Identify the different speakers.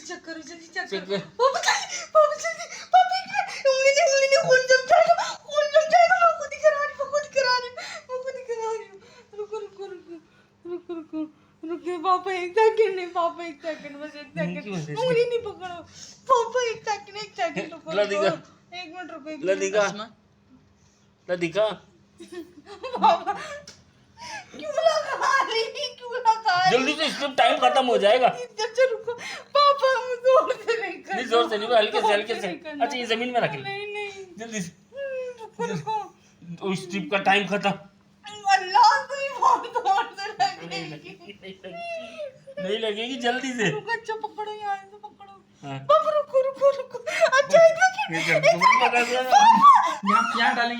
Speaker 1: Check करो जल्दी check
Speaker 2: check
Speaker 1: करो।
Speaker 2: कर।
Speaker 1: पापा जल्दी पापा उंगली ने खून जम जाएगा मैं खुद ही करा रही हूँ। रुको पापा एक सेकंड नहीं पापा एक सेकंड बस एक
Speaker 2: क्यों
Speaker 1: सेकंड
Speaker 2: ऐसे?
Speaker 1: उंगली नहीं पकड़ो पापा एक सेकंड रुको
Speaker 2: ला दिखा।
Speaker 1: एक मिनट रुको एक
Speaker 2: ला
Speaker 1: मिनट।
Speaker 2: दिखा। ला दिखा।
Speaker 1: पापा क्यों लगा रही
Speaker 2: जल्दी से स्ट्रिप टाइम खत्म हो जाएगा।
Speaker 1: अच्छा रुको पापा मुझे जोर से नहीं करना।
Speaker 2: नहीं जोर से नहीं, हल्के से हल्के से।
Speaker 1: नहीं करना।
Speaker 2: अच्छा ये जमीन में रख ले
Speaker 1: नहीं
Speaker 2: जल्दी से।
Speaker 1: रुको
Speaker 2: स्ट्रिप का टाइम खत्म।
Speaker 1: अल्लाह कोई बहुत जोर से लगेगी।
Speaker 2: नहीं लगेगी जल्दी से।
Speaker 1: रुको अच्छा पकड़ो यहाँ से पकड़ो।
Speaker 2: हाँ।
Speaker 1: पापा रुको अच्छा
Speaker 2: ये जल्दी से।
Speaker 3: यहाँ डालें